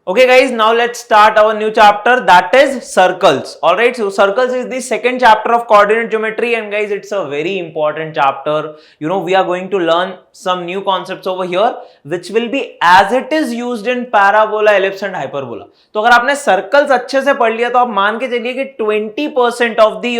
Okay guys, now let's start our new chapter, that is circles. Alright, so circles is the second chapter of coordinate geometry, and guys, it's a very important chapter. You know, we are going to learn some new concepts over here which will be as it is used in parabola, ellipse and hyperbola. तो अगर आपने circles अच्छे से पढ़ लिया तो आप मान के चलिए कि 20% of the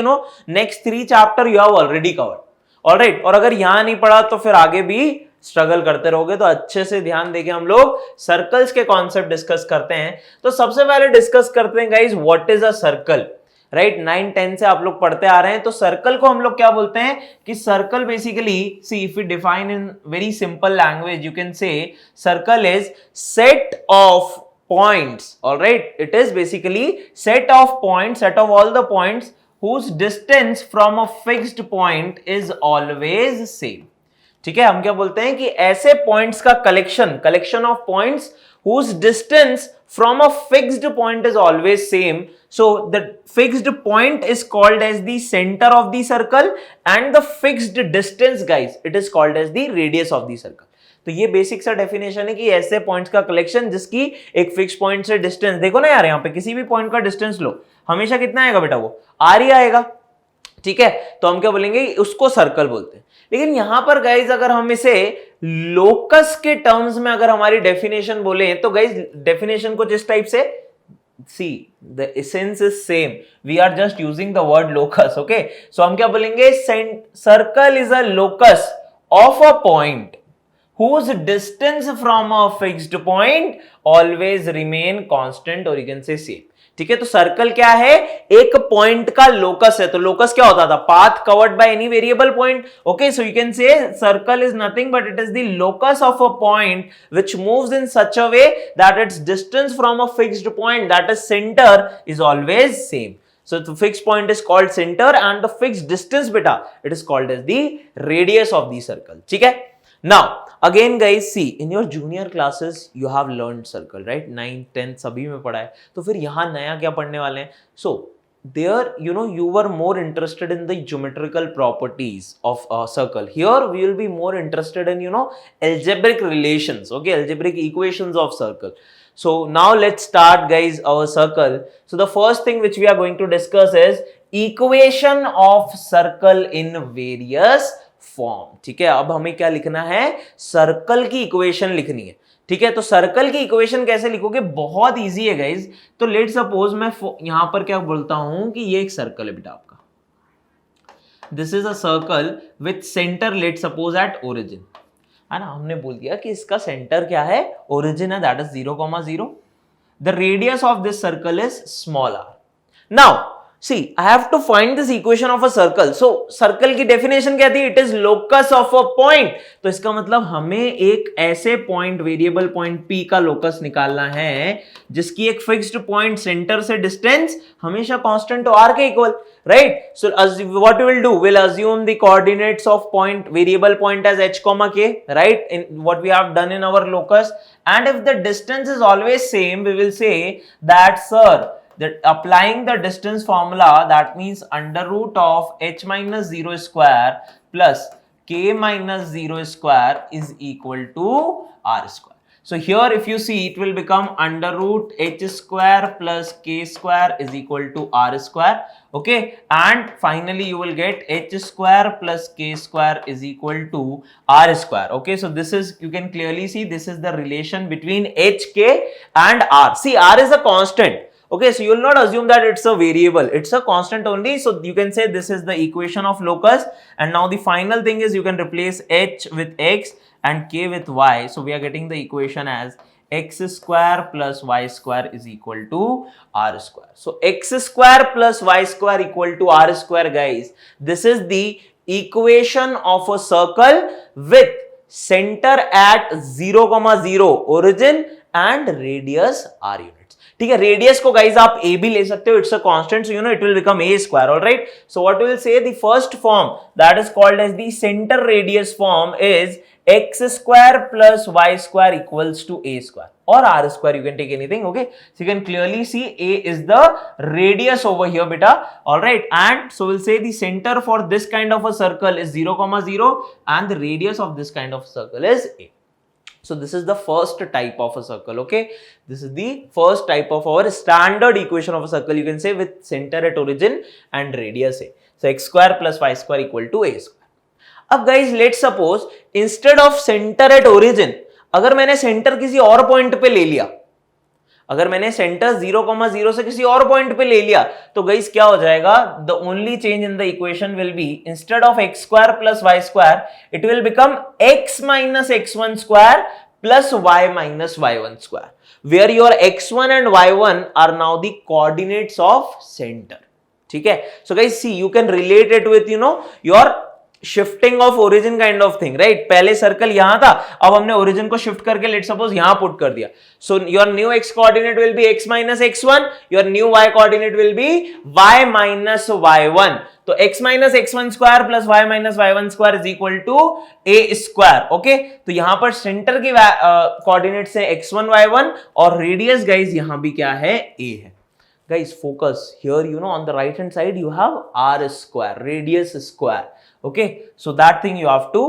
next 3 chapter you have already covered. Alright, और अगर यहां नहीं पढ़ा तो फिर आगे भी स्ट्रगल करते रहोगे. तो अच्छे से ध्यान देके हम लोग सर्कल्स के कॉन्सेप्ट डिस्कस करते हैं. तो सबसे पहले डिस्कस करते हैं guys, what is a circle. Right, 9-10 से आप लोग पढ़ते आ रहे हैं. तो सर्कल को हम लोग क्या बोलते हैं कि circle basically, see if you define in very simple language, you can से circle is set of points. Alright, it is basically set of points, set of all the points whose distance from a fixed point is always same. ठीक है, हम क्या बोलते हैं कि ऐसे points का collection of points whose distance from a fixed point is always same. So the fixed point is called as the center of the circle, and the fixed distance, guys, it is called as the radius of the circle. तो ये basic सा definition है कि ऐसे points का collection जिसकी एक fix point से डिस्टेंस, देखो ना यार, यहाँ पे किसी भी पॉइंट का डिस्टेंस लो, हमेशा कितना आएगा बेटा, वो आर ही आएगा. ठीक है, तो हम क्या बोलेंगे, उसको सर्कल बोलते हैं. लेकिन यहां पर गाइज अगर हम इसे लोकस के टर्म्स में अगर हमारी डेफिनेशन बोले तो गाइज डेफिनेशन कुछ इस टाइप से, see the essence is same, we are just using the word locus. okay, so हम क्या बोलेंगे, circle is a locus of a point whose distance from a fixed point always remain constant, or you can say same. ठीक है, तो circle क्या है, एक point का लोकस है. तो लोकस क्या होता था, path covered by any variable point. Okay, so you can से circle is nothing but it is the locus of a point which moves in such a way that it's distance from a fixed point, that is centre, is always same. So the fixed point is called center and the fixed distance beta, it is called as the radius of the circle. ठीक है, now again guys, see in your junior classes you have learned circle, right? 9, 10 सभी में पढ़ा है. तो फिर यहाँ नया क्या पढ़ने वाले हैं? So there, you were more interested in the geometrical properties of a circle. Here we will be more interested in algebraic relations, okay, algebraic equations of circle. So now let's start guys our circle. So the first thing which we are going to discuss is equation of circle in various form. ठीक है, अब हमें क्या लिखना है, circle की equation लिखनी है. ठीक है, तो सर्कल की इक्वेशन कैसे लिखोगे, बहुत इजी है गाइज. तो लेट सपोज मैं यहां पर क्या बोलता हूं कि ये एक सर्कल है बेटा आपका, this is a circle with centre let suppose at origin, है ना. हमने बोल दिया कि इसका सेंटर क्या है, ओरिजिन है, that is 0,0. The radius of this circle is small r. Now see, I have to find this equation of a circle. So circle की definition क्या थी, it is locus of a point. तो इसका मतलब हमें एक ऐसे point, variable point P का locus निकालना है जिसकी एक fixed point center से distance हमेशा constant तो R के equal, right? So what we will do, we'll assume the coordinates of point, variable point as h, k, right? In what we have done in our locus, and if the distance is always same, we will say that sir, that applying the distance formula, that means under root of h minus 0 square plus k minus 0 square is equal to r square. So here if you see, it will become under root h square plus k square is equal to r square. Okay, and finally you will get h square plus k square is equal to r square. Okay, so this is, you can clearly see, this is the relation between h, k and r. See, r is a constant. Okay, so you will not assume that it's a variable, it's a constant only. So you can say this is the equation of locus, and now the final thing is you can replace h with x and k with y. So we are getting the equation as x square plus y square is equal to r square. So x square plus y square equal to r square, guys, this is the equation of a circle with center at 0,0 origin and radius r unit. ठीक है, radius को guys आप a भी ले सकते हो, it's a constant, so it will become a square. Alright, so what we will say, the first form that is called as the centre radius form is x square plus y square equals to a square or r square, you can take anything. Okay, so you can clearly see a is the radius over here beta. All right, and so we'll say the center for this kind of a circle is 0,0 and the radius of this kind of circle is a. So this is the first type of a circle, okay? This is the first type of our standard equation of a circle, you can say, with center at origin and radius a. So x square plus y square equal to a square. अब guys let's suppose instead of center at origin, अगर मैंने centre किसी और point पे ले लिया, अगर मैंने सेंटर 0,0 से किसी और पॉइंट पे ले लिया, तो गाइस क्या हो जाएगा, the only change in the equation will be instead of x square plus y square it will become x minus x1 square plus y minus y1 square, where your x1 and y1 are now the coordinates of centre. ठीक है, so guys see you can relate it with your shifting of origin kind of thing, right? पहले circle यहां था, अब हमने origin को shift करके let suppose यहां पुट कर दिया. So your new x coordinate will be x minus x1, your new y coordinate will be y minus y1. तो x minus x1 square plus y minus y1 square is equal to a square. Okay, तो यहां पर centre के coordinates है x1 y1 और radius guys यहां भी क्या है, a है. Guys, focus here, on the right hand side you have r square, radius square. Okay, so that thing you have to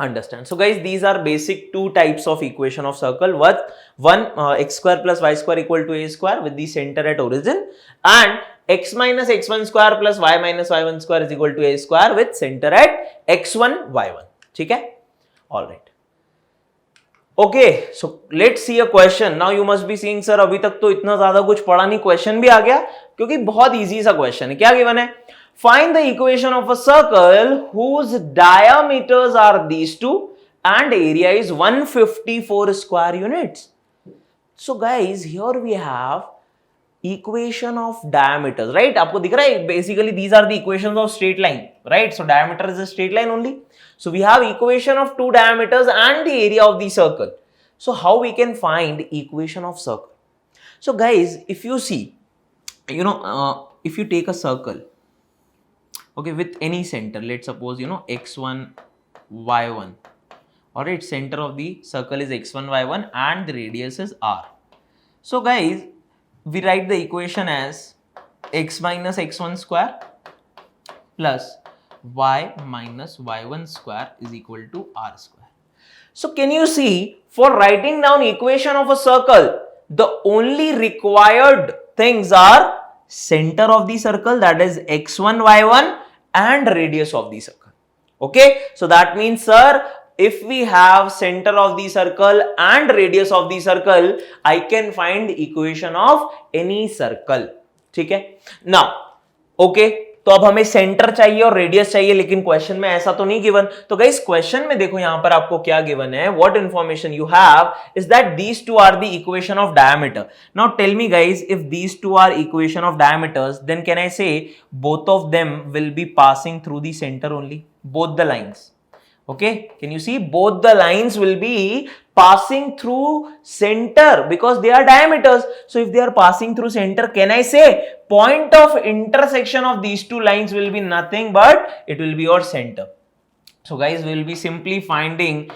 understand. So guys, these are basic two types of equation of circle. One x square plus y square equal to a square with the center at origin, and x minus x1 square plus y minus y1 square is equal to a square with center at x1 y1. ठीक है, all right. Okay, so let's see a question. Now you must be seeing, sir, अभी तक तो इतना ज्यादा कुछ पढ़ा नहीं, क्वेश्चन भी आ गया क्योंकि बहुत इजी सा क्वेश्चन है. क्या गिवन है? Find the equation of a circle whose diameters are these two and area is 154 square units. So guys, here we have equation of diameters, right? आपको दिख रहा है, basically these are the equations of straight line, right? So diameter is a straight line only. So we have equation of two diameters and the area of the circle. So how we can find equation of circle? So guys, if you see, if you take a circle, okay, with any center, let's suppose, x1, y1, all right, center of the circle is x1, y1 and the radius is r. So guys, we write the equation as x minus x1 square plus y minus y1 square is equal to r square. So can you see, for writing down equation of a circle, the only required things are center of the circle, that is x1, y1 and radius of the circle. Okay, so that means, sir, if we have center of the circle and radius of the circle, I can find equation of any circle. ठीक है, now okay, तो अब हमें centre चाहिए और radius चाहिए, लेकिन question में ऐसा तो नहीं गिवन. तो गाइस क्वेश्चन में देखो यहां पर आपको क्या गिवन है, what information you have is that these two are the equation of diameter. Now tell me guys, if these two are equation of diameters, then can I say both of them will be passing through the center only, both the lines. Okay, can you see both the lines will be passing through center because they are diameters. So if they are passing through center, can I say point of intersection of these two lines will be nothing but it will be your center. So guys, we will be simply finding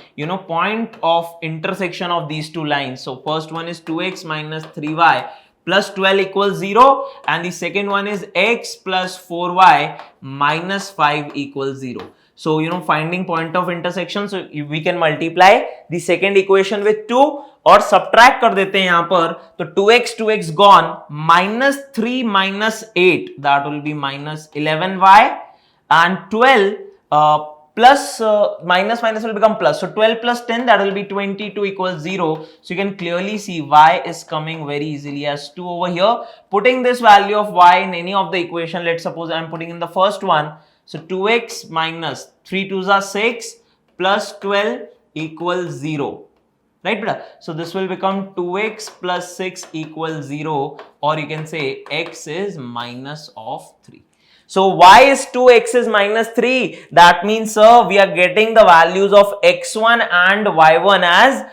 point of intersection of these two lines. So first one is 2x minus 3y plus 12 equals 0 and the second one is x plus 4y minus 5 equals 0. So, finding point of intersection, so we can multiply the second equation with 2 और subtract कर देते हैं यहाँ पर, तो 2x gone, minus 3 minus 8, that will be minus 11y and 12 plus minus will become plus. So 12 plus 10, that will be 22 equals 0. So you can clearly see y is coming very easily as 2 over here. Putting this value of y in any of the equation, let's suppose I am putting in the first one. So 2x minus 3 2s are 6 plus 12 equals 0. Right, beta? So this will become 2x plus 6 equals 0, or you can say x is minus of 3. So y is 2, x is minus 3. That means, sir, we are getting the values of x1 and y1 as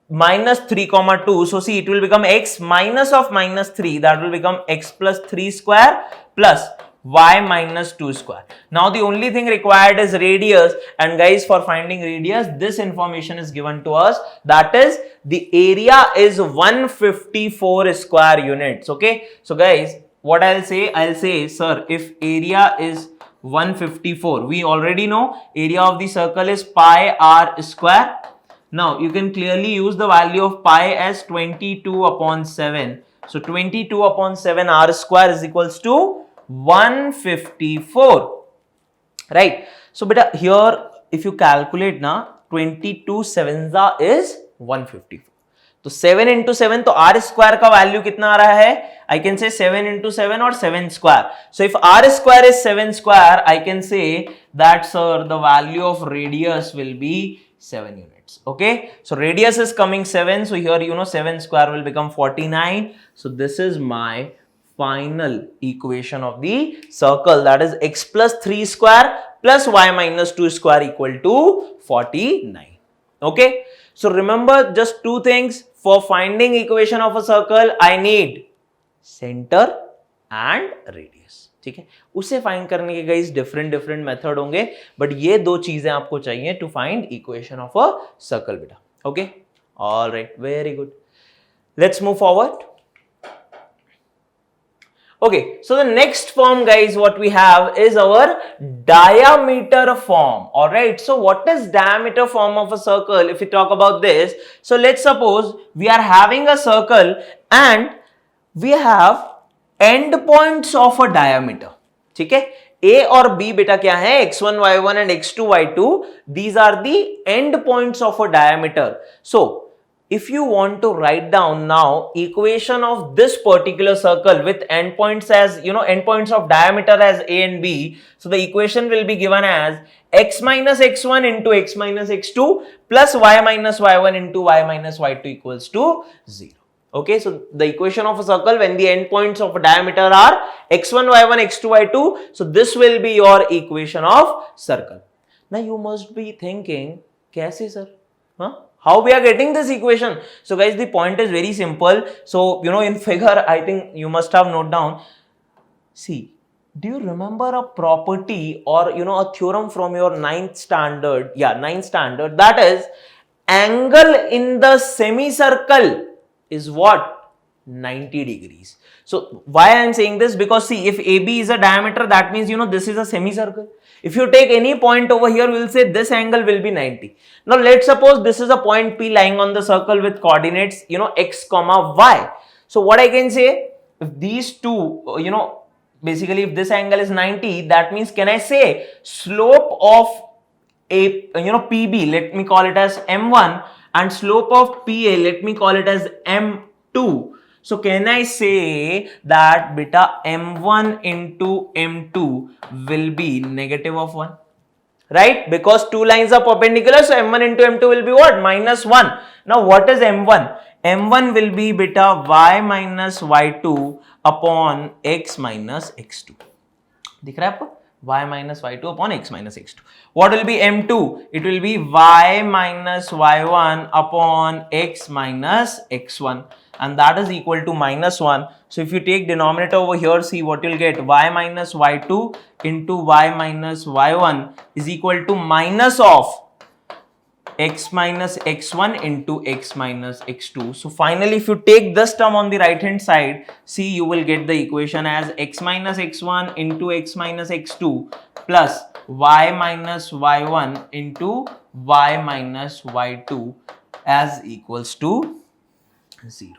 minus 3 comma 2. So see, it will become x minus of minus 3. That will become x plus 3 square plus y minus 2 square. Now the only thing required is radius, and guys, for finding radius, this information is given to us, that is the area is 154 square units. Okay, so guys, what I'll say, sir, if area is 154, we already know area of the circle is pi r square. Now you can clearly use the value of pi as 22 upon 7. So 22 upon 7 r square is equals to 154, right? So beta here if you calculate na 22 7 is 154. तो 7 into 7 तो r square का value कितना आ रहा है? I can say 7 into 7 or 7 square. So if r square is 7 square, I can say that sir the value of radius will be 7 units. Okay, so radius is coming 7, so here you know 7 square will become 49. So this is my final equation of the circle, that is x plus 3 square plus y minus 2 square equal to 49. Okay, so remember just two things. For finding equation of a circle, I need center and radius. ठीक है, उसे find करने के guys different method होंगे, but ये दो चीजें आपको चाहिए to find equation of a circle बेटा. Okay, alright, very good. Let's move forward. Okay, so the next form guys what we have is our diameter form. All right, so what is diameter form of a circle if we talk about this? So let's suppose we are having a circle and we have end points of a diameter. ठीक है, A और B बेटा क्या है? x1 y1 and x2 y2. These are the end points of a diameter. So if you want to write down now equation of this particular circle with endpoints as endpoints of diameter as a and b, so the equation will be given as x minus x1 into x minus x2 plus y minus y1 into y minus y2 equals to 0. Okay, so the equation of a circle when the endpoints of a diameter are x1 y1 x2 y2, so this will be your equation of circle. Now you must be thinking kaise sir, how we are getting this equation? So guys, the point is very simple. So in figure I think you must have note down. See, do you remember a property or a theorem from your 9th standard? Yeah, 9th standard, that is angle in the semicircle is what? 90 degrees. So why I am saying this? Because see, if AB is a diameter, that means this is a semicircle. If you take any point over here, we will say this angle will be 90. Now let's suppose this is a point P lying on the circle with coordinates x comma y. So what I can say, if these two basically if this angle is 90, that means can I say slope of a PB, let me call it as m1, and slope of PA, let me call it as m2. So can I say that beta m1 into m2 will be negative of 1, right? Because two lines are perpendicular, so m1 into m2 will be what? Minus 1. Now what is m1? m1 will be beta y minus y2 upon x minus x2. दिख रहा है आपको? y minus y2 upon x minus x2. What will be m2? It will be y minus y1 upon x minus x1, and that is equal to minus 1. So if you take denominator over here, see what you'll get. Y minus y2 into y minus y1 is equal to minus of x minus x1 into x minus x2. So finally, if you take this term on the right hand side, see you will get the equation as x minus x1 into x minus x2 plus y minus y1 into y minus y2 as equals to 0.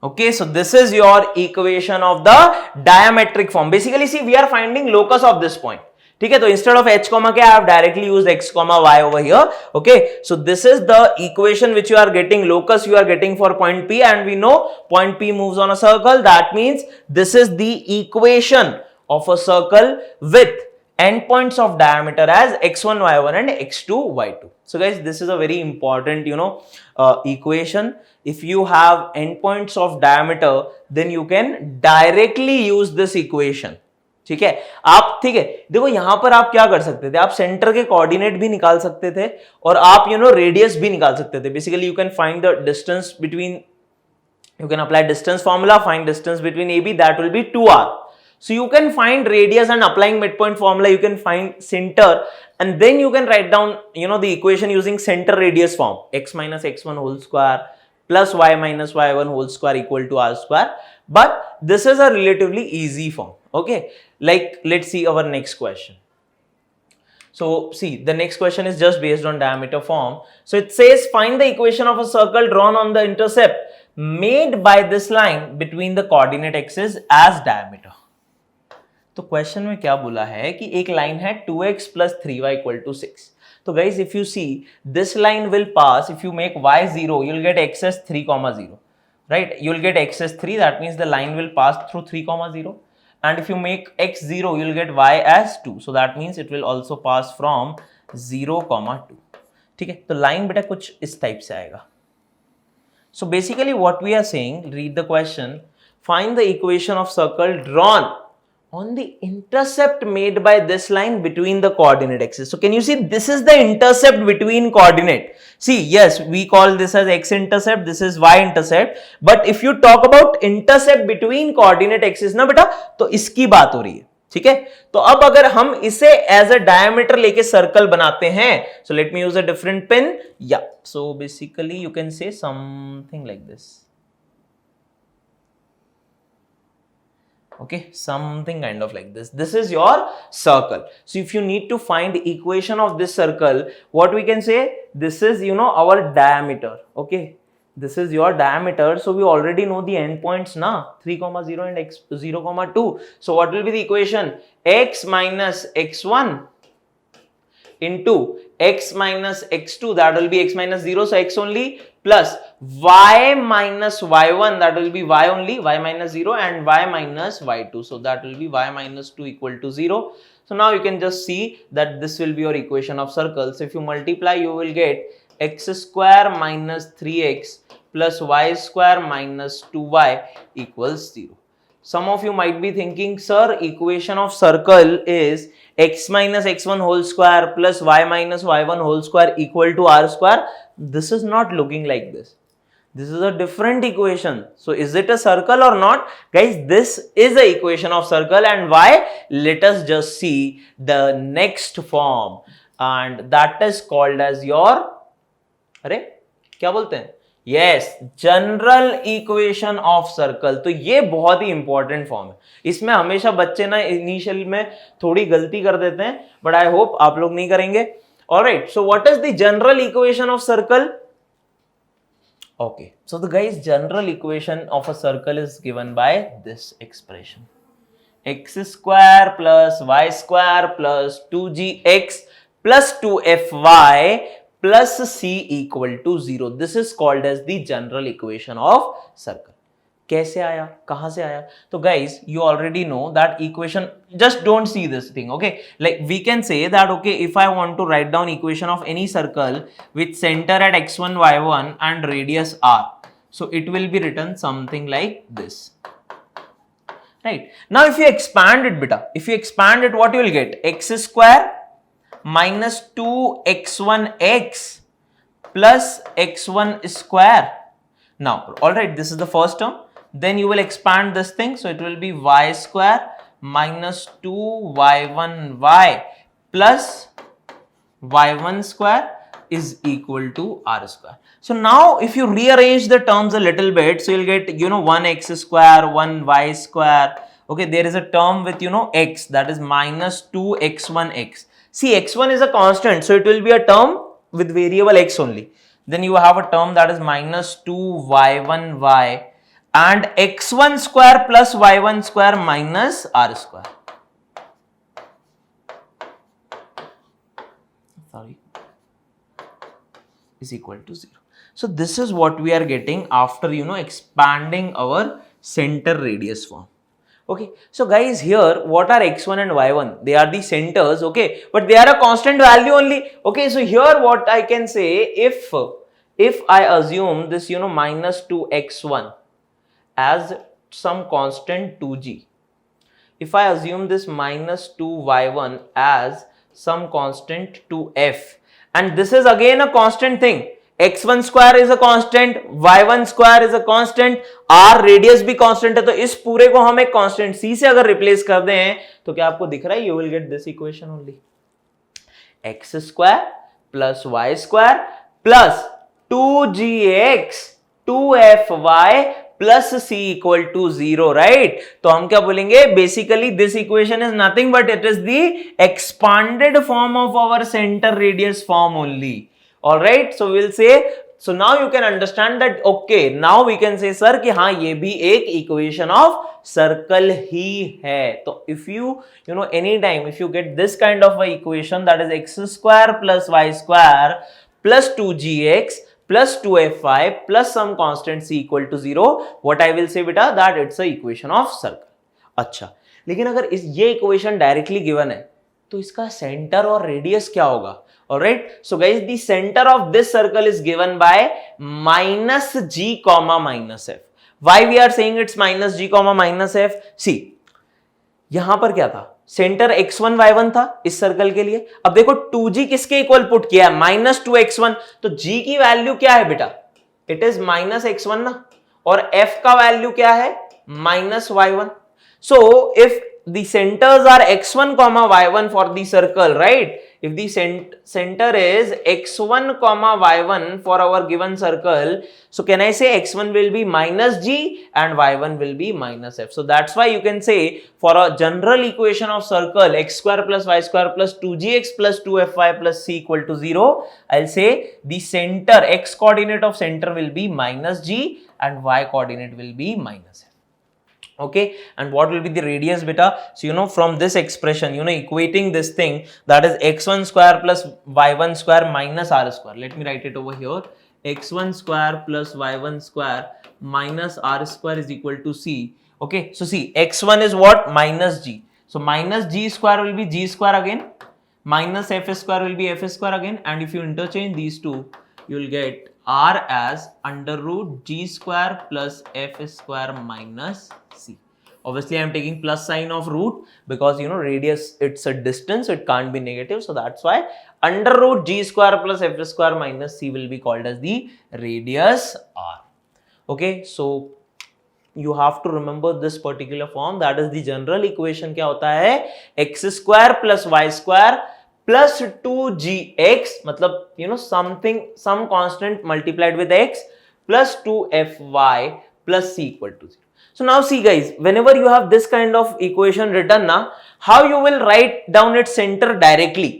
Okay, so this is your equation of the diametric form. Basically, see, we are finding locus of this point. ठीक है, तो instead of h comma k, I have directly used x comma y over here. Okay, so this is the equation which you are getting, locus you are getting for point P, and we know point P moves on a circle. That means this is the equation of a circle with endpoints of diameter as x1 y1 and x2 y2. So guys, this is a very important equation. If you have endpoints of diameter, then you can directly use this equation. ठीक है, आप ठीक है, देखो यहां पर आप क्या कर सकते थे, आप सेंटर के कोऑर्डिनेट भी निकाल सकते थे और आप रेडियस भी निकाल सकते थे. Basically you can find the distance between, you can apply distance formula, find distance between AB, that will be 2r. So you can find radius, and applying midpoint formula you can find center, and then you can write down the equation using center radius form, x minus x1 whole square plus y minus y1 whole square equal to r square. But this is a relatively easy form. Okay, like let's see our next question. So see, the next question is just based on diameter form. So it says find the equation of a circle drawn on the intercept made by this line between the coordinate axes as diameter. तो question में क्या बोला है कि एक line है 2x plus 3y equal to 6. तो guys, if you see, this line will pass, if you make y 0, you'll get x as 3 comma 0, right? You'll get x as 3, that means the line will pass through 3 comma 0. And if you make x 0, you'll get y as 2, so that means it will also pass from 0 comma 2. ठीक है, तो line बेटा कुछ इस type से आएगा. So basically what we are saying, read the question, find the equation of circle drawn on the intercept made by this line between the coordinate axes. So can you see, this is the intercept between coordinate. See, yes, we call this as x intercept, this is y intercept, but if you talk about intercept between coordinate axes ना बेटा, तो इसकी बात हो रही है. ठीक है, तो अब अगर हम इसे एज अ डायमीटर लेके सर्कल बनाते हैं, so let me use a different pen. Yeah, so basically you can say something like this. Okay, something kind of like this. This is your circle. So if you need to find equation of this circle, what we can say, this is, you know, our diameter. Okay, this is your diameter. So we already know the endpoints na, 3 comma 0 and x 0 comma 2. So what will be the equation? X minus x1 into x minus x2, that will be x minus 0, so x only, plus y minus y1, that will be y only, y minus 0, and y minus y2, so that will be y minus 2 equal to 0. So now you can just see that this will be your equation of circles. So if you multiply, you will get x square minus 3x plus y square minus 2y equals 0. Some of you might be thinking, sir, equation of circle is x minus x1 whole square plus y minus y1 whole square equal to r square. This is not looking like this. This is a different equation. So is it a circle or not? Guys, this is the equation of circle. And why? Let us just see the next form, and that is called as your, अरे क्या बोलते हैं, yes, general equation of circle. तो ये बहुत ही important form है. इसमें हमेशा बच्चे ना इनिशियल में थोड़ी गलती कर देते हैं, बट आई होप आप लोग नहीं करेंगे. Alright, so what is the general equation of circle? Okay, so the guys, general equation of a circle is given by this expression, x square plus y square plus 2gx plus 2fy plus c equal to 0. This is called as the general equation of circle. कैसे आया, कहां से आया? तो guys, you already know that equation. Just don't see this thing, okay? Like we can say that, okay, if I want to write down equation of any circle with center at x1, y1 and radius r, so it will be written something like this, right? Now if you expand it, beta, if you expand it, what you will get? X square minus 2x1x plus x1 square. Now, all right, this is the first term. Then you will expand this thing, so it will be y square minus 2y1y plus y1 square is equal to r square. So now if you rearrange the terms a little bit, so you'll get, you know, 1x square, 1y square. Okay, there is a term with, you know, x, that is minus 2x1x. See, x1 is a constant, so it will be a term with variable x only. Then you have a term that is minus 2y1y and x1 square plus y1 square minus r square. Sorry, is equal to 0. So this is what we are getting after, you know, expanding our center radius form. Okay, so guys, here what are x1 and y1? They are the centers, okay, but they are a constant value only. Okay, so here what I can say, if I assume this, you know, minus 2x1 as some constant 2g, if I assume this minus 2y1 as some constant 2f, and this is again a constant thing, x1 square is a constant, y1 square is a constant, r radius भी constant है, तो इस पूरे को हम एक constant c से अगर replace कर दें तो क्या आपको दिख रहा है? You will get this equation only, x square plus y square plus 2gx 2fy plus c equal to 0, right? तो हम क्या बोलेंगे, basically this equation is nothing but it is the expanded form of our centre radius form only. Alright, so will say, so now you can understand that okay, now we can say sir कि हाँ ये भी एक equation of circle ही है. तो if you know anytime if you get this kind of a equation, that is x square plus y square plus 2gx plus 2fy plus some constant c equal to 0, what I will say beta that it's a equation of circle. अच्छा, लेकिन अगर ये equation directly given है तो इसका center और radius क्या होगा? Alright, so guys, the center of this circle is given by minus g comma minus f. Why we are saying it's minus g comma minus f? See, यहां पर क्या था, सेंटर x1 y1 था इस circle के लिए. अब देखो 2g किसके इक्वल पुट किया है, माइनस 2x1. तो g की वैल्यू क्या है बेटा, इट इज माइनस x1 ना, और f का वैल्यू क्या है, minus y1. So if the centers are x1 comma y1 for the circle, right? If the center is x1 comma y1 for our given circle, so can I say x1 will be minus g and y1 will be minus f. So that's why you can say for a general equation of circle x square plus y square plus 2gx plus 2fy plus c equal to 0, I'll say the center, x coordinate of center will be minus g and y coordinate will be minus f. Okay, and what will be the radius beta? So you know from this expression, you know, equating this thing, that is x1 square plus y1 square minus r square. Let me write it over here. x1 square plus y1 square minus r square is equal to c. Okay, so see, x1 is what, minus g, so minus g square will be g square again, minus f square will be f square again, and if you interchange these two, you will get r as under root g square plus f square minus c. Obviously I am taking plus sign of root because you know radius, it's a distance, it can't be negative, so that's why under root g square plus f square minus c will be called as the radius r. Okay, so you have to remember this particular form, that is the general equation. क्या होता है, x square plus y square plus 2gx, मतलब you know something, some constant multiplied with x plus 2fy plus c equal to 0. So now see guys, whenever you have this kind of equation written na, how you will write down its center directly?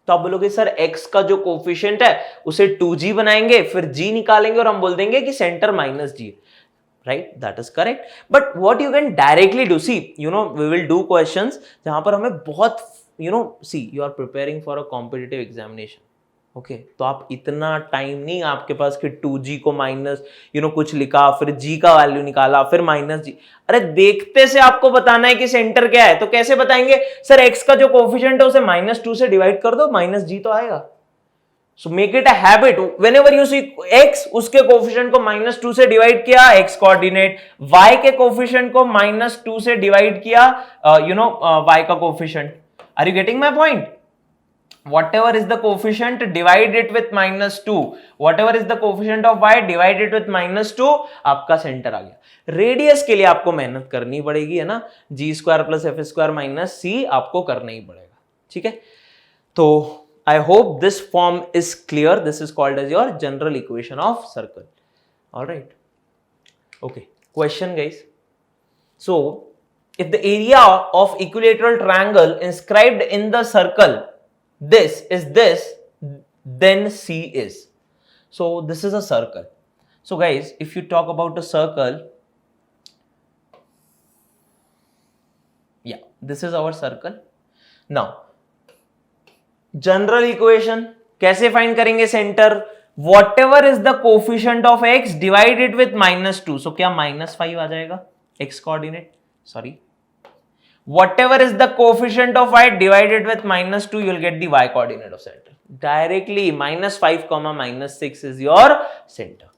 तो आप बोलोगे sir x का जो coefficient है उसे 2g बनाएंगे, फिर g निकालेंगे और हम बोल देंगे कि centre minus g, right? That is correct. But what you can directly do, see, you know, we will do questions जहां पर हमें बहुत, you know, see, you are preparing for a competitive examination. Okay, तो आप इतना time नहीं आपके पास कि 2g को माइनस यू नो कुछ लिखा, फिर g का वैल्यू निकाला, फिर माइनस g. अरे देखते से आपको बताना है कि सेंटर क्या है, तो कैसे बताएंगे, सर x का जो कोफिशिएंट है उसे -2 से डिवाइड कर दो, माइनस g तो आएगा. So make it a habit, whenever you see x, उसके कोफिशिएंट को -2 से डिवाइड किया, x कोऑर्डिनेट, y के कोफिशिएंट को -2 से डिवाइड किया, यू नो y का coefficient. Are you getting my point? Whatever is the coefficient, divide it with -2. Whatever is the coefficient of y, divide it with -2. आपका centre आ गया. Radius के लिए आपको मेहनत करनी पड़ेगी, है ना, G square plus F square minus C आपको करना ही पड़ेगा. ठीक है, तो I hope this form is clear. This is called as your general equation of circle. Alright, okay, question guys. So if the area of equilateral triangle inscribed in the circle this is this, then C is. So this is a circle. So guys, if you talk about a circle, yeah, this is our circle. Now general equation कैसे find करेंगे centre? Whatever is the coefficient of x, divide it with -2. So क्या -5 आ जाएगा x coordinate? Sorry, whatever is the coefficient of y, divided with -2, you will get the y coordinate of center. Directly -5 comma -6 is your center.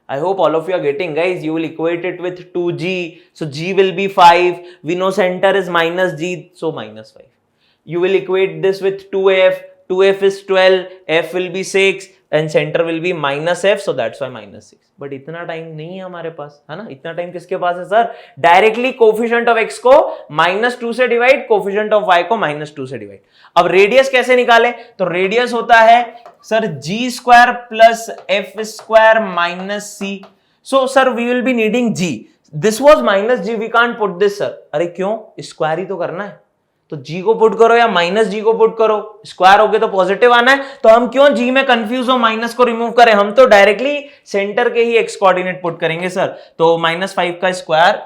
I hope all of you are getting, guys. You will equate it with 2g, so g will be 5. We know center is -g, so -5. You will equate this with 2f. 2f is 12, f will be 6 and center will be -f, so that's why -6. But इतना time नहीं है हमारे पास, है ना. इतना time किसके पास है sir? Directly coefficient of x को -2 से डिवाइड, कोफिशिएंट ऑफ y को -2 से डिवाइड. अब रेडियस कैसे निकालें? तो रेडियस होता है sir g square plus f square minus c. So sir, we will be needing g. This was minus g, we can't put this sir. अरे क्यों, स्क्वायर ही तो करना है, तो g को पुट करो या माइनस g को पुट करो, स्क्वायर हो गया तो पॉजिटिव आना है, तो हम क्यों g में कंफ्यूज हो, माइनस को रिमूव करें, हम तो डायरेक्टली सेंटर के ही x कोऑर्डिनेट पुट करेंगे सर. तो -5 का स्क्वायर,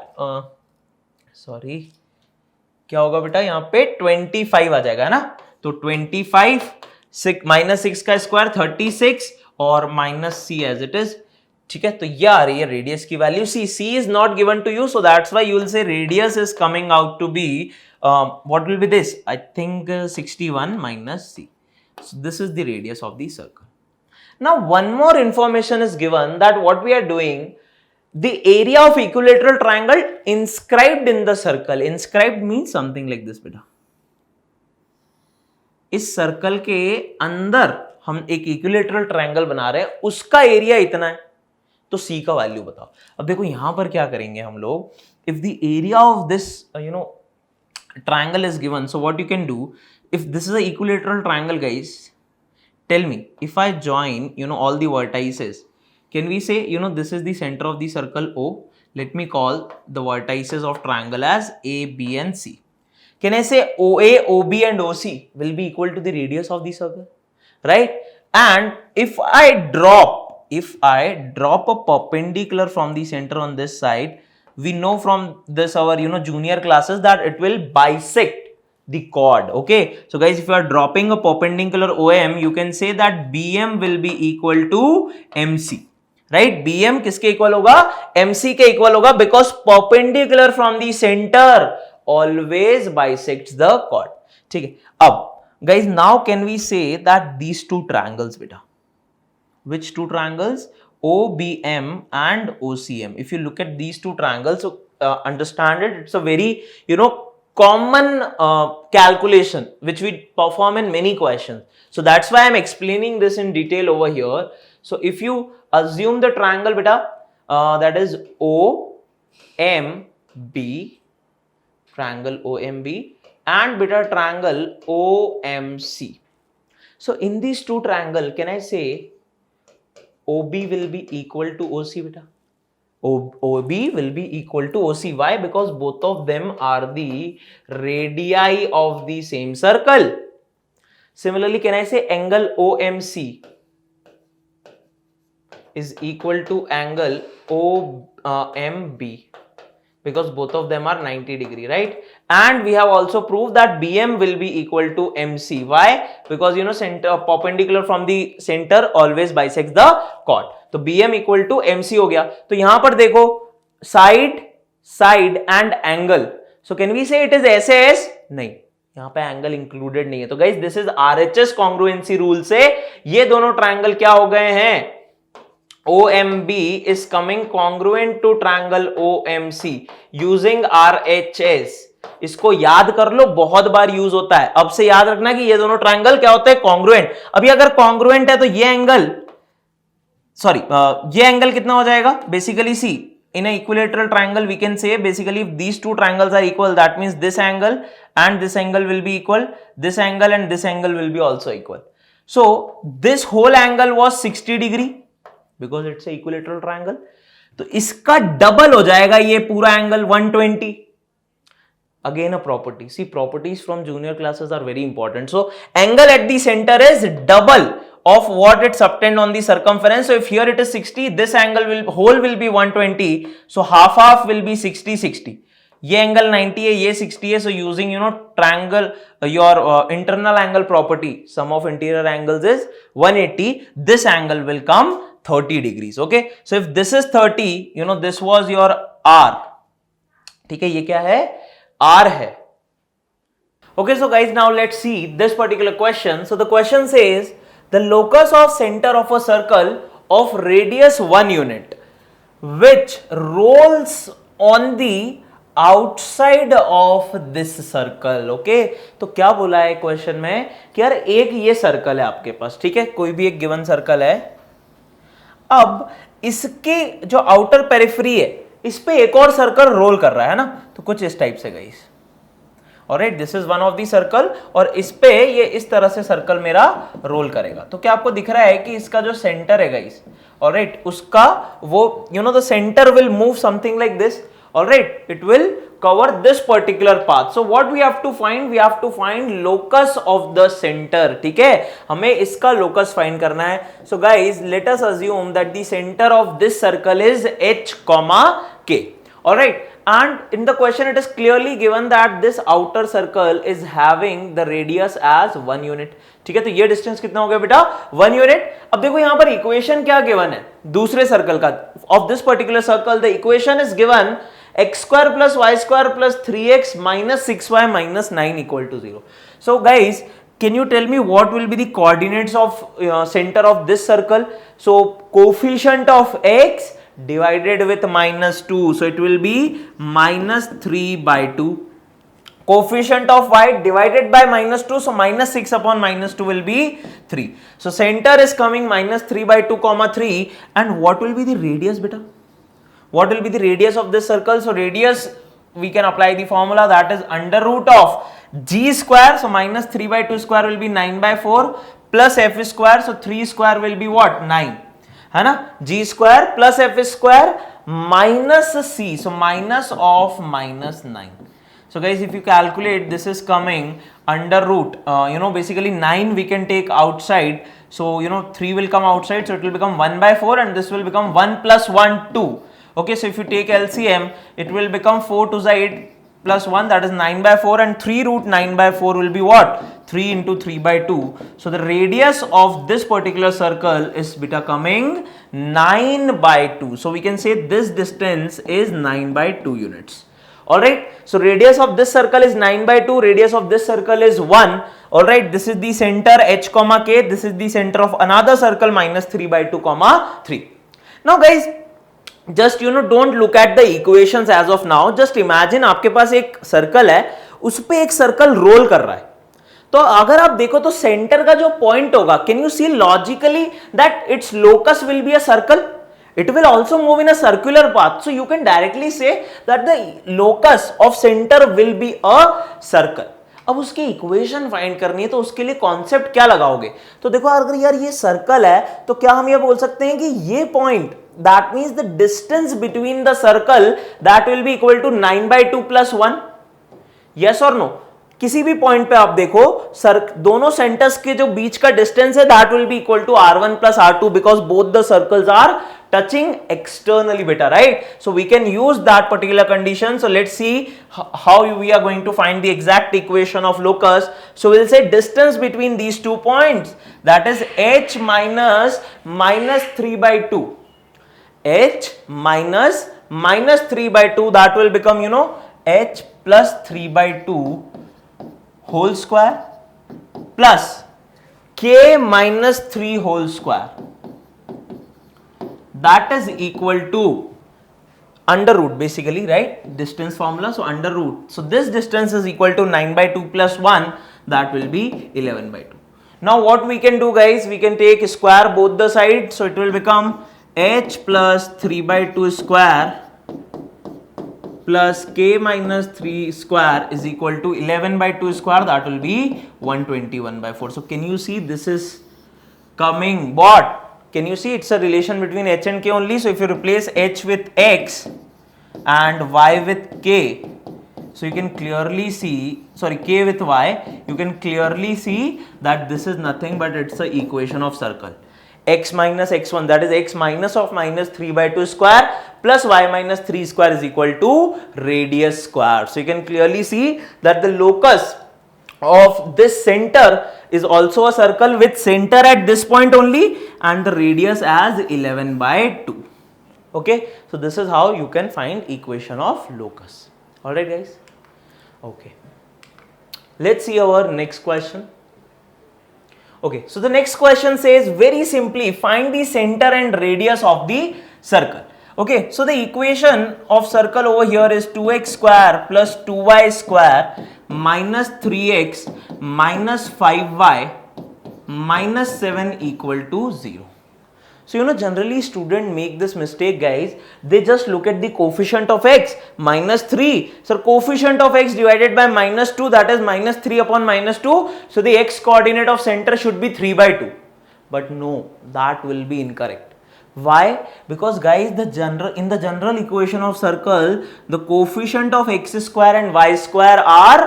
सॉरी क्या होगा बेटा, यहाँ पे 25 आ जाएगा ना, तो 25 -6 का स्क्वायर 36 और minus c as it is. ठीक है, तो ये आ रही है रेडियस की value. c is not given to you, so that's why you will say radius is coming out to be what will be this, I think 61 minus c. So this is the radius of the circle. Now one more information is given, that what we are doing, the area of equilateral triangle inscribed in the circle. Inscribed means something like this beta. इस circle के अंदर हम एक equilateral triangle बना रहे हैं, उसका area इतना है, तो c का वैल्यू बताओ. अब देखो यहां पर क्या करेंगे हम लोग, if the area of this triangle is given, so what you can do, if this is a equilateral triangle guys, tell me, if I join all the vertices, can we say this is the center of the circle O, let me call the vertices of triangle as A, B and C. Can I say OA, OB and OC will be equal to the radius of the circle, right? And if I drop a perpendicular from the center on this side, we know from this our junior classes that it will bisect the chord. Okay, so guys, if you are dropping a perpendicular OM, you can say that BM will be equal to MC, right? BM किसके equal होगा, MC के equal होगा, because perpendicular from the center always bisects the chord. ठीक है, अब guys, now can we say that these two triangles beta, which two triangles, OBM and OCM, if you look at these two triangles, so understand it, it's a very common calculation which we perform in many questions, so that's why I'm explaining this in detail over here. So if you assume the triangle beta, that is OMB, triangle OMB, and beta triangle OMC. So in these two triangle, can I say OB will be equal to OC beta? OB will be equal to OC. Why? Because both of them are the radii of the same circle. Similarly, can I say angle OMC is equal to angle OMB? Because both of them are 90 degree, right? And we have also proved that BM will be equal to MC. Why? Because center perpendicular from the center always bisects the chord. तो BM equal to MC हो गया. तो यहां पर देखो side and angle. So can we say it is SAS? नहीं, यहाँ पे एंगल इंक्लूडेड नहीं है. तो guys this is RHS congruency rule से ये दोनों ट्रायंगल क्या हो गए हैं, OMB is coming congruent to triangle OMC using RHS. इसको याद कर लो, बहुत बार यूज होता है. अब से याद रखना कि ये दोनों ट्रायंगल क्या होते हैं, कॉन्ग्रुएंट. अभी अगर कॉन्ग्रुएंट है तो ये एंगल ये एंगल कितना हो जाएगा, basically see in a equilateral triangle we can say basically if these two triangles are equal, that means this angle and this angle will be equal, this angle and this angle will be also equal. So this whole angle was 60 degree because it's a equilateral triangle. तो इसका double हो जाएगा ये पूरा angle 120. Again a property. See, properties from junior classes are very important. So angle at the center is double of what it subtend on the circumference. So if here it is 60, this angle whole will be 120. So half will be 60. ये angle 90 है, ये 60 है. So using triangle your internal angle property, sum of interior angles is 180. This angle will come 30 degrees. Okay. So if this is 30, this was your R. ठीक है, ये क्या है, R है. Okay, so guys, now let's see this particular question. So the question says the locus of center of a circle of radius 1 unit which rolls on the outside of this circle. Okay, तो क्या बोला है question में कि यार एक ये circle है आपके पास, ठीक है, कोई भी एक गिवन सर्कल है. अब इसके जो आउटर पेरिफेरी है इस पे एक और सर्कल रोल कर रहा है ना, तो कुछ इस टाइप से guys. Alright, this is one of the circle, और इस पे ये इस तरह से सर्कल मेरा रोल करेगा। तो क्या आपको दिख रहा है कि इसका जो सेंटर है गाइस, ऑलराइट, उसका वो the centre will move something like this, alright, it will cover this particular path. So what we have to find? We have to find locus of the center. ठीक है, हमें इसका locus find करना है. So guys, let us assume that the center of this circle is h, k. All right, and in the question it is clearly given that this outer circle is having the radius as 1 unit. ठीक है, तो ये distance कितना हो गया बेटा? 1 unit. अब देखो यहां पर इक्वेशन क्या गिवन है दूसरे सर्कल का, of this particular circle the equation is given x square plus y square plus 3x minus 6y minus 9 equal to 0. So guys, can you tell me what will be the coordinates of center of this circle? So coefficient of x divided with minus 2, so it will be minus 3 by 2. Coefficient of y divided by minus 2, so minus 6 upon minus 2 will be 3. So center is coming minus 3 by 2 comma 3, and what will be the radius beta? What will be the radius of this circle? So radius, we can apply the formula, that is under root of g square, so minus 3 by 2 square will be 9 by 4 plus f square, so 3 square will be what? 9, है ना, g square plus f square minus c, so minus of minus 9. So guys, if you calculate, this is coming under root, basically 9 we can take outside, so 3 will come outside, so it will become 1 by 4, and this will become 1 plus 1 2. Okay, so if you take LCM, it will become 4 to the 8 plus 1, that is 9 by 4, and 3 root 9 by 4 will be what? 3 into 3 by 2. So the radius of this particular circle is beta coming 9 by 2. So we can say this distance is 9 by 2 units. Alright, so radius of this circle is 9 by 2, radius of this circle is 1. Alright, this is the center h comma k, this is the center of another circle minus 3 by 2 comma 3. Now guys, just don't look at the equations as of now, just imagine आपके पास एक circle है, उस पे एक circle role कर रहा है, तो अगर आप देखो तो सेंटर का जो पॉइंट होगा, can you see logically that its locus will be a circle, it will also move in a circular path, so you can directly say that the locus of center will be a circle. अब उसकी equation find करनी है, तो उसके लिए concept क्या लगाओगे? तो देखो, अगर यार ये सर्कल है, तो क्या हम ये बोल सकते हैं कि ये point, that means the distance between the circle that will be equal to 9 by 2 plus 1. Yes or no? किसी भी पॉइंट पे आप देखो, दोनों सेंटर्स के जो बीच का डिस्टेंस है, that will be equal to r1 plus r2, because both the circles are touching externally beta, right? So we can use that particular condition. So let's see how we are going to find the exact equation of locus. So we'll say distance between these 2 points, that is h minus 3 by 2. h minus 3 by 2, that will become h plus 3 by 2 whole square plus k minus 3 whole square, that is equal to under root, basically, right? Distance formula, so under root, so this distance is equal to 9 by 2 plus 1, that will be 11 by 2. Now what we can do, guys, we can take square both the sides, so it will become h plus 3 by 2 square plus k minus 3 square is equal to 11 by 2 square, that will be 121 by 4. So can you see this is coming what? Can you see it's a relation between h and k only? So if you replace h with x and y with k, so you can clearly see, sorry, k with y, you can clearly see that this is nothing but it's the equation of circle. X minus x1, that is x minus of minus 3 by 2 square plus y minus 3 square is equal to radius square. So you can clearly see that the locus of this center is also a circle with center at this point only and the radius as 11 by 2. Okay, so this is how you can find equation of locus. Alright guys, okay, let's see our next question. Okay, so the next question says very simply find the center and radius of the circle. Okay, so the equation of circle over here is 2x square plus 2y square minus 3x minus 5y minus 7 equal to 0. So, generally student make this mistake, guys. They just look at the coefficient of x, -3. So, coefficient of x divided by -2, that is -3 upon -2. So, the x coordinate of center should be 3/2. But no, that will be incorrect. Why? Because, guys, in the general equation of circle, the coefficient of x square and y square are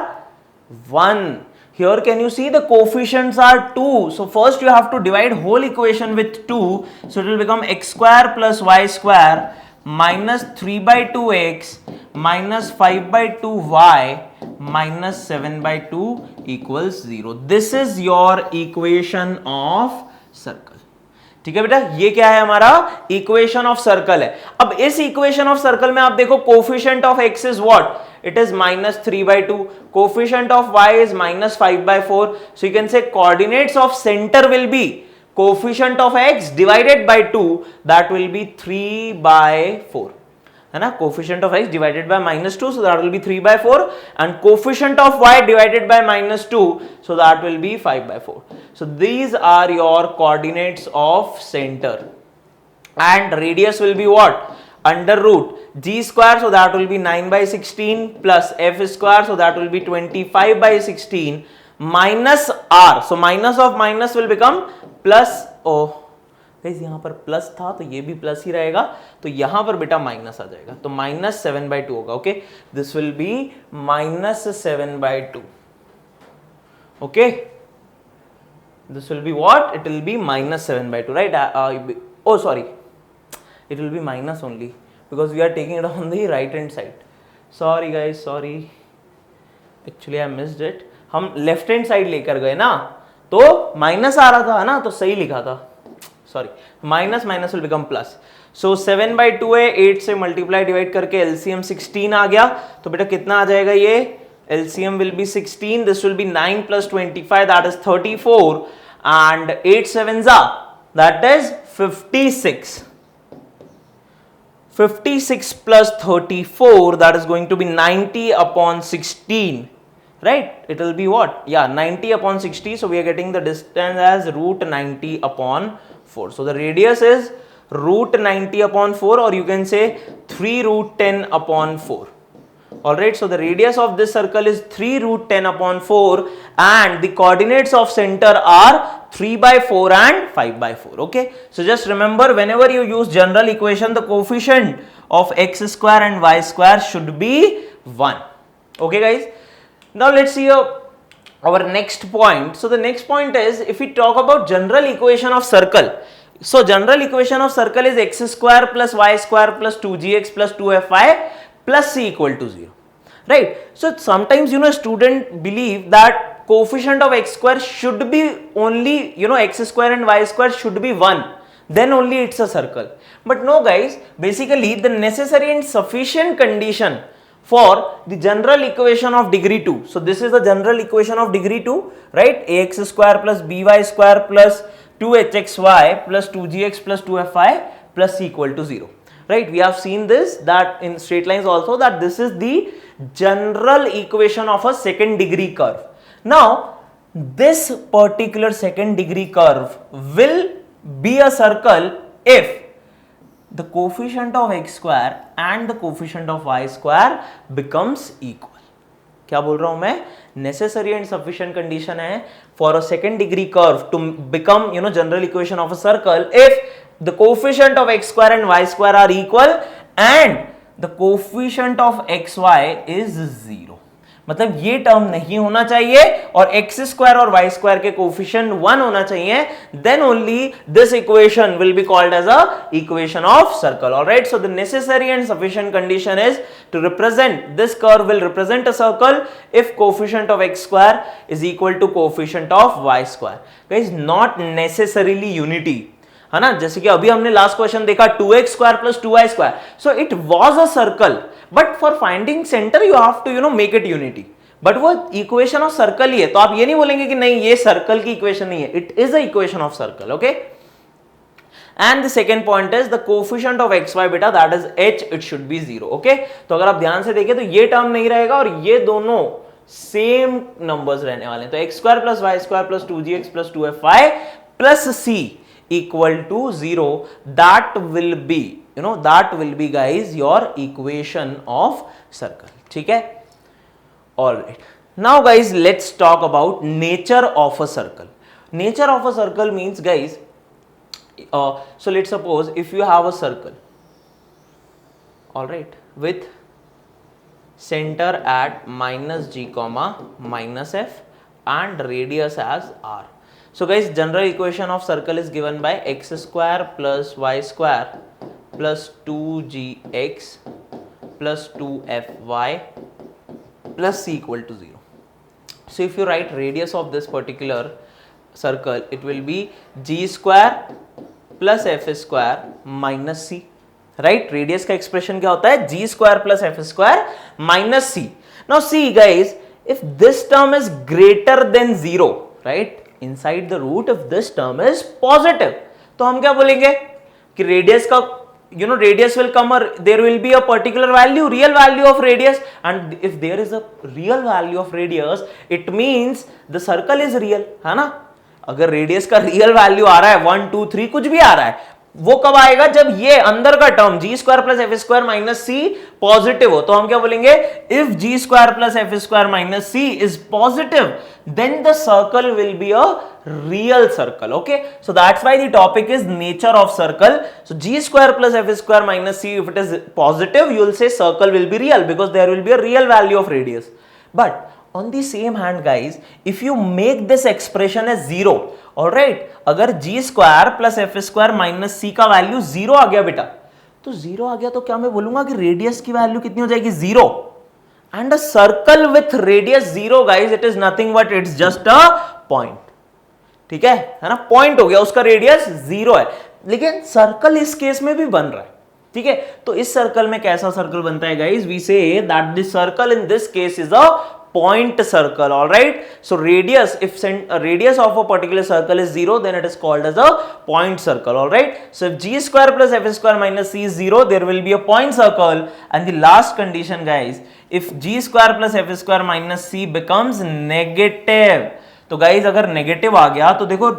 1. Here can you see the coefficients are 2. So first you have to divide whole equation with 2. So it will become x square plus y square minus 3/2x minus 5/2y minus 7/2 equals 0. This is your equation of circle. ठीक है बेटा, ये क्या है हमारा equation of circle है. अब इस इक्वेशन ऑफ सर्कल में आप देखो coefficient of x is what, it is -3/2, coefficient of y is -5/4. So you can say coordinates of center will be coefficient of x divided by 2, that will be 3/4, है ना. coefficient of x divided by -2, so that will be 3/4, and coefficient of y divided by -2, so that will be 5/4. So these are your coordinates of center, and radius will be what, under root g square, so that will be 9/16 plus f square, so that will be 25/16 minus r. So minus of minus will become plus. oh guys, यहाँ पर plus था तो ये भी plus ही रहेगा, तो यहाँ पर बेटा माइनस आ जाएगा, तो -7/2 होगा. Okay, this will be -7/2. Okay, this will be what, it will be -7/2, right? Oh sorry, it will be minus only because we are taking it on the right hand side. Sorry guys, sorry, actually I missed it. हम left hand side लेकर गए ना, तो minus आ रहा था ना, तो सही लिखा था. Sorry, minus minus will become plus. So 7/2 है, 8 से मल्टीप्लाई डिवाइड करके एलसीएम 16 आ गया, तो बेटा कितना आ जाएगा ये, LCM will be 16, this will be 9 plus 25, that is 34, and 8 sevens are, that is 56. 56 plus 34, that is going to be 90 upon 16, right? It will be what? Yeah, 90 upon 60, so we are getting the distance as root 90 upon 4. So the radius is root 90 upon 4, or you can say 3 root 10 upon 4. Alright, so the radius of this circle is 3 root 10 upon 4, and the coordinates of center are 3/4 and 5/4. Okay, so just remember, whenever you use general equation, the coefficient of x square and y square should be 1. Okay guys, now let's see our next point. So the next point is, if we talk about general equation of circle, so general equation of circle is x square plus y square plus 2gx plus 2fy plus c equal to 0, right? So sometimes student believe that coefficient of x square should be only x square and y square should be 1, then only it's a circle. But no guys, basically the necessary and sufficient condition for the general equation of degree 2. So this is the general equation of degree 2, right? ax square plus by square plus 2hxy plus 2gx plus 2fy plus c equal to 0. Right, we have seen this, that in straight lines also, that this is the general equation of a second degree curve. Now this particular second degree curve will be a circle if the coefficient of x square and the coefficient of y square becomes equal. क्या बोल रहा हूं मैं, necessary and sufficient condition है for a second degree curve to become general equation of a circle if the coefficient of x square and y square are equal and the coefficient of xy is 0. मतलब ये term नहीं होना चाहिए और x square और y square के coefficient 1 होना चाहिए, then only this equation will be called as a equation of circle. All right, so the necessary and sufficient condition is to represent this curve will represent a circle if coefficient of x square is equal to coefficient of y square. Guys, not necessarily unity, है ना. जैसे कि अभी हमने last question देखा 2x square plus 2y square, so it was a circle, but for finding centre you have to make it unity, but वो equation of circle ही है, तो आप ये नहीं बोलेंगे कि नहीं ये सर्कल की इक्वेशन नहीं है, it is a equation of circle. Okay, and the second point is the coefficient of xy बेटा, that is h, it should be 0. Okay, तो अगर आप ध्यान से देखें तो ये टर्म नहीं रहेगा और ये दोनों सेम नंबर्स रहने वाले हैं, तो x square plus y square plus 2gx plus 2fy plus c equal to 0, that will be, that will be guys your equation of circle. ठीक है? Alright. Now guys, let's talk about nature of a circle. Nature of a circle means guys, so let's suppose if you have a circle, alright, with center at -g comma -f and radius as r. So guys, general equation of circle is given by x square plus y square plus 2gx plus 2fy plus c equal to 0. So if you write radius of this particular circle, it will be g square plus f square minus c. Right, radius का expression क्या होता है? G square plus F square minus C. Now see guys, if this term is greater than zero, right, inside the root, if this term is positive, तो हम क्या बोलेंगे कि radius का, radius will come, or there will be a particular value, real value of radius, and if there is a real value of radius, it means the circle is real, है ना? अगर radius का real value आ रहा है 1 2 3 कुछ भी आ रहा है, वो कब आएगा? जब ये अंदर का term G square plus F square minus C positive हो. तो हम क्या बोलेंगे? If G square plus F square minus C is positive, then the circle will be a real circle. Okay, so that's why the topic is nature of circle. So g square plus f square minus c, if it is positive, you will say circle will be real because there will be a real value of radius. But on the same hand guys, if you make this expression as zero, all right, अगर g square plus f square minus c का value zero आ गया बेटा, तो zero आ गया तो क्या मैं बोलूंगा कि रेडियस की वैल्यू कितनी हो जाएगी? Zero. And a circle with radius zero guys, it is nothing but it's just a point. ठीक है ना? पॉइंट हो गया, उसका रेडियस जीरो है, लेकिन सर्कल इस केस में भी बन रहा है. ठीक है, तो इस सर्कल में कैसा सर्कल बनता है guys? We say that this circle in this case is a point circle. All right, so radius, if radius of a particular circle is 0, then it is called as a point circle. All right, so if g square plus f square minus c is 0, there will be a point circle. And the last condition guys, if g square plus f square minus c becomes negative, तो guys अगर negative आ गया तो देखो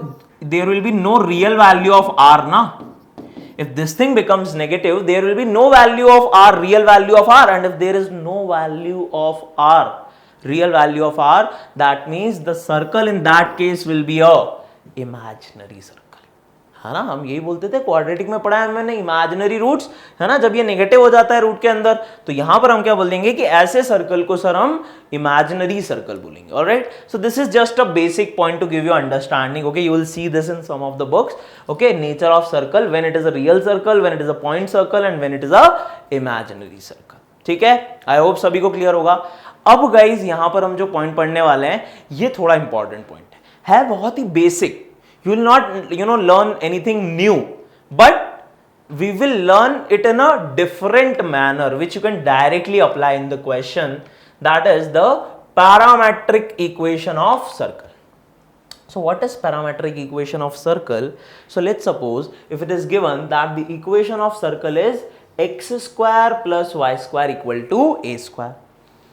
there will be no real value of r ना. If this thing becomes negative, there will be no value of r, real value of r, and if there is no value of r, real value of r, that means the circle in that case will be a imaginary circle. है ना? हम यही बोलते थे, quadratic में पढ़ा है मैंने, इमेजिनरी रूट्स, है ना? जब ये नेगेटिव हो जाता है रूट के अंदर, तो यहां पर हम क्या बोल देंगे कि ऐसे सर्कल को सर हम इमेजिनरी सर्कल बोलेंगे. Alright, so this is just a basic point to give you understanding. Okay, you will see this in some of the books. Okay, nature of circle, when it is a real circle, when it is a point circle, and when it is a imaginary circle. ठीक है, I hope सभी को clear होगा. अब guys यहां पर हम जो पॉइंट पढ़ने वाले हैं, ये थोड़ा इंपॉर्टेंट पॉइंट है बहुत ही basic. You will not learn anything new, but we will learn it in a different manner which you can directly apply in the question, that is the parametric equation of circle. So what is parametric equation of circle? So let's suppose if it is given that the equation of circle is x square plus y square equal to a square.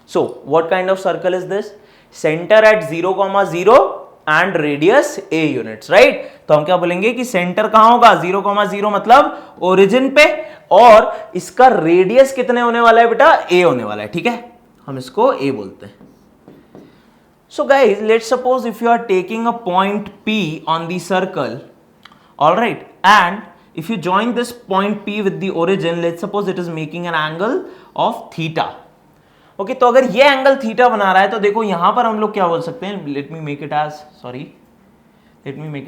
So what kind of circle is this? Center at 0,0 and radius a units, right? तो हम क्या बोलेंगे कि centre कहां होगा? 0,0 मतलब origin पे, और इसका रेडियस कितने होने वाला है बेटा? a होने वाला है. ठीक है, हम इसको a बोलते हैं. So guys, let's suppose if you are taking a point P on the circle, all right, and if you join this point P with the origin, let's suppose it is making an angle of theta. Okay, तो अगर ये angle theta बना रहा है, तो देखो यहां पर हम लोग क्या बोल सकते हैं? Let me make it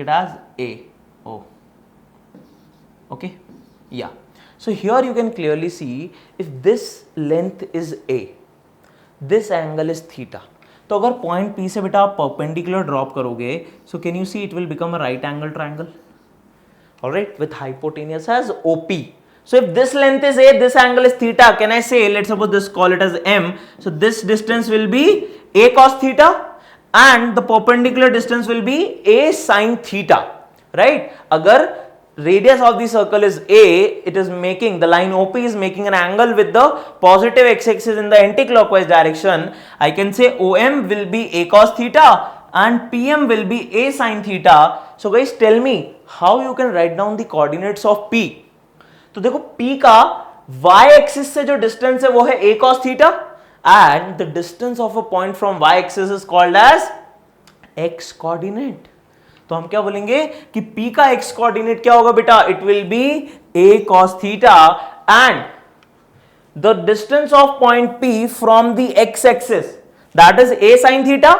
as A O. Okay, ya, so here you can clearly see if this length is A, this angle is theta. तो अगर पॉइंट पी से बेटा आप परपेंडिकुलर ड्रॉप करोगे, so can you see it will become a right angle triangle, alright, with hypotenuse as OP. So if this length is a, this angle is theta, can I say, let's suppose this, call it as m, so this distance will be a cos theta and the perpendicular distance will be a sin theta, right? Agar radius of the circle is a, it is making, the line OP is making an angle with the positive x-axis in the anti-clockwise direction. I can say OM will be a cos theta and PM will be a sin theta. So guys tell me how you can write down the coordinates of P. तो देखो P का y axis से जो distance है वो है a cos theta and the distance of a point from y axis is called as x coordinate. तो हम क्या बोलेंगे कि P का x coordinate क्या होगा बेटा, it will be a cos theta and the distance of point P from the x-axis that is a sin theta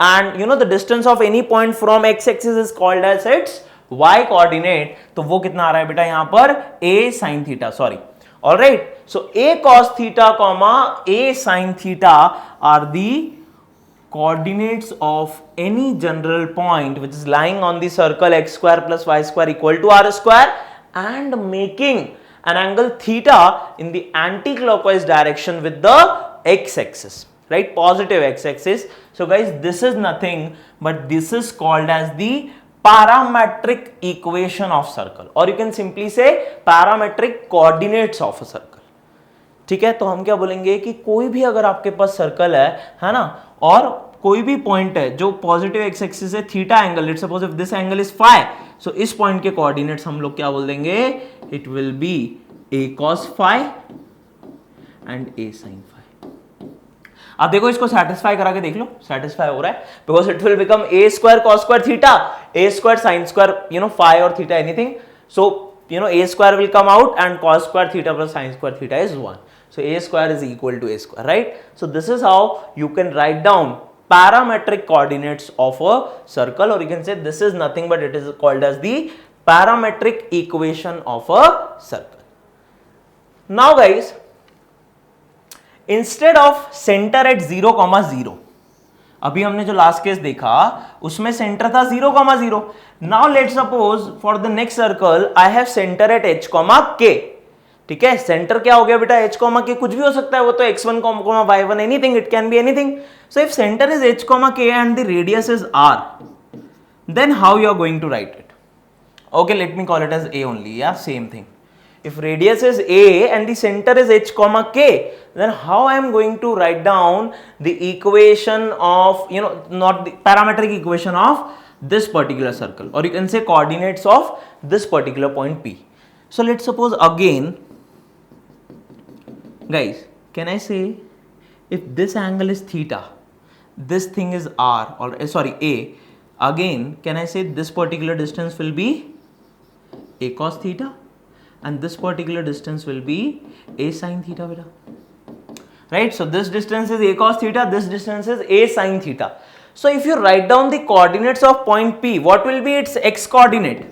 and you know the distance of any point from x-axis is called as its y coordinate. तो वो कितना आ रहा है बेटा यहाँ पर a sin theta, sorry. All right, so a cos theta comma a sin theta are the coordinates of any general point which is lying on the circle x square plus y square equal to r square and making an angle theta in the anti-clockwise direction with the x-axis, right, positive x-axis. So guys this is nothing but this is called as the parametric equation of circle or you can simply say parametric coordinates of a circle. ठीक है, तो हम क्या बोलेंगे कि कोई भी अगर आपके पास सर्कल है ना, और कोई भी पॉइंट है जो पॉजिटिव एक्स एक्सिस है theta angle, let's suppose if this angle is phi, so इस पॉइंट के कोऑर्डिनेट्स हम लोग क्या बोल देंगे, it will be a cos phi and a sin phi. अब देखो इसको सेटिस्फाई करा के देख लो, सेटिस्फाई हो रहा है because it will become a square cos square theta, a square sin square you know phi और theta anything, so you know a square will come out and cos square theta plus sin square theta is 1. So a square is equal to a square, right? So this is how you can write down parametric coordinates of a circle, or you can say this is nothing but it is called as the parametric equation of a circle. Now guys, instead of center at 0, 0, अभी हमने जो last case देखा उसमें centre था 0, 0. Now let's suppose for the next circle I have centre at h, k. ठीक है, centre क्या हो गया बेटा, h, k कुछ भी हो सकता है, वो तो x1, y1 anything, it can be anything. So if centre is h, k and the radius is r, then how you are going to write it. Okay, let me call it as a only, yeah, same thing. If radius is a and the center is h, k, then how I am going to write down the equation of, you know, not the parametric equation of this particular circle, or you can say coordinates of this particular point P. So let's suppose again, guys, can I say if this angle is theta, this thing is r, or sorry, a, again can I say this particular distance will be a cos theta and this particular distance will be a sin theta beta, right? So this distance is a cos theta, this distance is a sin theta. So if you write down the coordinates of point P, what will be its x coordinate?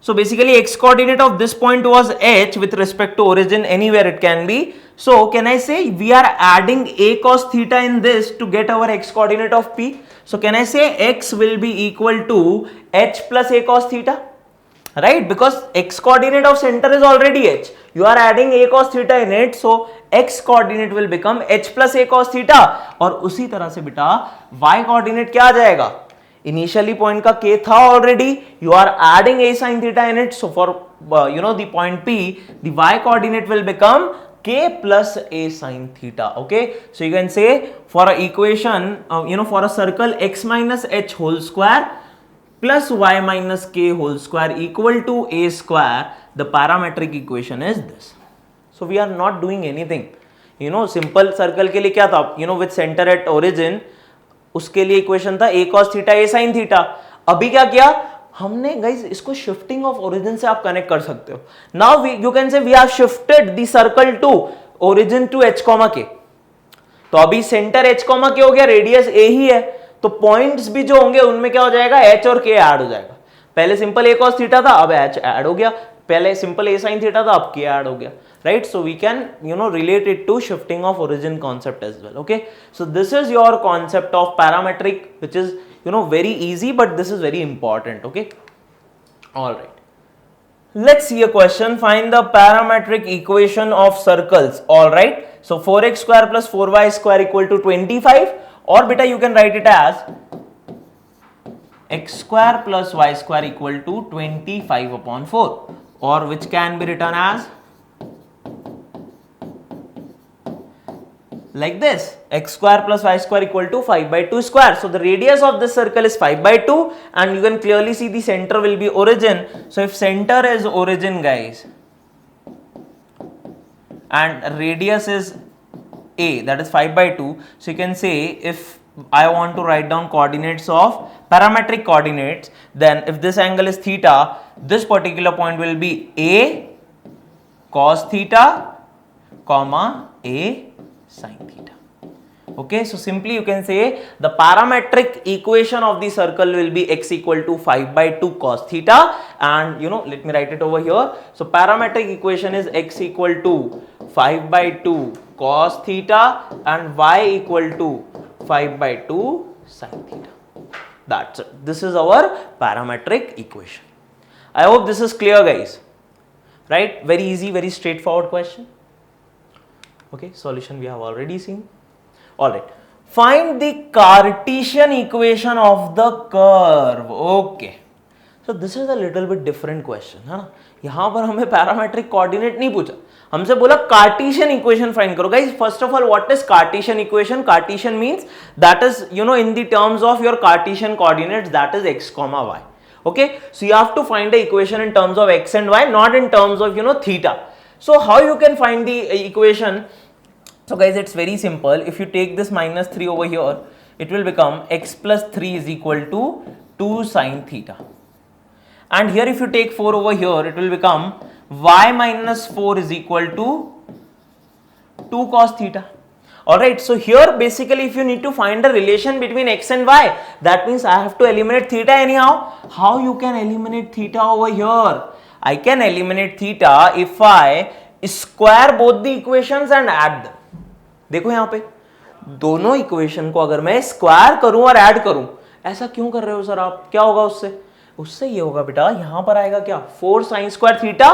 So basically x coordinate of this point was h with respect to origin, anywhere it can be. So can I say we are adding a cos theta in this to get our x coordinate of P. So can I say x will be equal to h plus a cos theta, right? Because x coordinate of center is already h, you are adding a cos theta in it, so x coordinate will become h plus a cos theta. और उसी तरह से बेटा y coordinate क्या आ जाएगा, initially point का k था already, you are adding a sin theta in it, so for you know the point P, the y coordinate will become k plus a sin theta. Okay, so you can say for a equation you know, for a circle x minus h whole square plus y minus k whole square equal to a square, the parametric equation is this. So we are not doing anything, you know, simple circle के लिए क्या था, you know, with center at origin, उसके लिए equation था a cos theta a sin theta. अभी क्या किया हमने गाइज, इसको शिफ्टिंग ऑफ ओरिजिन से आप कनेक्ट कर सकते हो. Now you can say we have shifted the circle to origin to h, k. तो अभी सेंटर h, k हो गया, रेडियस a ही है, तो पॉइंट्स भी जो होंगे उनमें क्या हो जाएगा, h और k ऐड हो जाएगा. पहले सिंपल a cos थीटा था, अब h ऐड हो गया, पहले सिंपल a sin थीटा था, अब k ऐड हो गया, right? So we can, you know, relate it to shifting of origin concept as well. Okay, so this is your concept of parametric, which is, you know, very easy, but this is very important. Okay, all right, let's see a question. Find the parametric equation of circles. All right, so 4x square plus 4y square equal to 25, or beta you can write it as x square plus y square equal to 25 upon 4, or which can be written as like this, x square plus y square equal to 5 by 2 square. So the radius of this circle is 5 by 2 and you can clearly see the center will be origin. So if center is origin guys and radius is a, that is 5 by 2, so you can say if I want to write down coordinates of parametric coordinates, then if this angle is theta, this particular point will be a cos theta comma a sin theta. Okay, so simply you can say the parametric equation of the circle will be x equal to 5 by 2 cos theta, and let me write it over here. So parametric equation is x equal to 5 by 2 cos theta and y equal to 5 by 2 sin theta. That's it. This is our parametric equation. I hope this is clear guys. Right? Very easy, very straightforward question. Okay, solution we have already seen. Alright. Find the Cartesian equation of the curve. Okay. So this is a little bit different question. है ना? यहाँ पर हमें parametric coordinate नहीं पूछा, हमसे बोला Cartesian equation find करो. Guys, first of all, what is Cartesian equation? Cartesian means that is in the terms of your Cartesian coordinates, that is x comma y. Okay, so you have to find the equation in terms of x and y, not in terms of theta. So how you can find the equation? So guys, it's very simple. If you take this minus 3 over here, it will become x plus 3 is equal to 2 sin theta. And here if you take 4 over here, it will become y minus 4 is equal to 2 cos theta. Alright, so here basically if you need to find a relation between x and y, that means I have to eliminate theta anyhow. How you can eliminate theta over here? I can eliminate theta if I square both the equations and add them. देखो यहाँ पे दोनों equation को अगर मैं square करूं और add करूं, ऐसा क्यों कर रहे हो सर आप? क्या होगा उससे? उससे ये होगा बेटा, यहां पर आएगा क्या 4 sin स्क्वायर थीटा,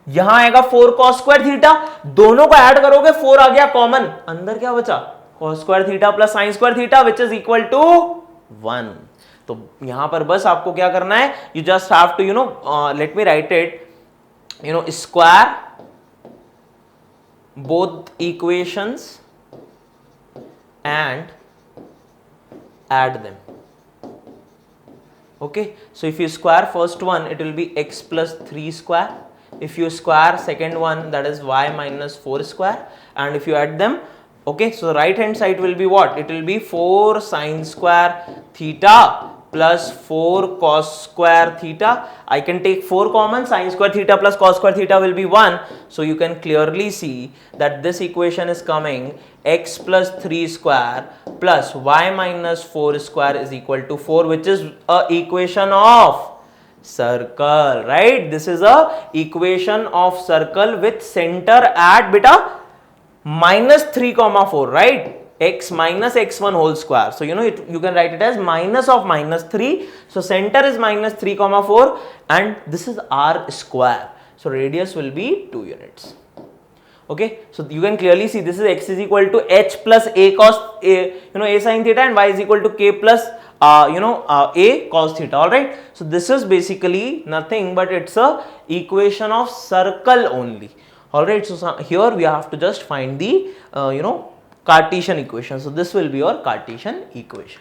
यहां आएगा 4 cos स्क्वायर थीटा, दोनों को ऐड करोगे 4 आ गया कॉमन, अंदर क्या बचा cos square theta plus sin square theta which is equal to 1. तो यहां पर बस आपको क्या करना है, you just have to let me write it, square both equations and add them. Okay, so if you square first one, it will be x plus 3 square. If you square second one, that is y minus 4 square, and if you add them, okay, so the right hand side will be what? It will be 4 sin square theta plus 4 cos square theta. I can take 4 common, sin square theta plus cos square theta will be 1. So you can clearly see that this equation is coming x plus 3 square plus y minus 4 square is equal to 4, which is a equation of circle, right? This is a equation of circle with center at beta minus 3 comma 4, right? X minus x1 whole square. So you can write it as minus of minus 3. So center is minus 3 comma 4 and this is r square. So radius will be 2 units. Okay, so you can clearly see this is x is equal to h plus a cos a, a sin theta, and y is equal to k plus a cos theta. All right, so this is basically nothing but it's a equation of circle only. All right, so here we have to just find the Cartesian equation. So this will be your Cartesian equation.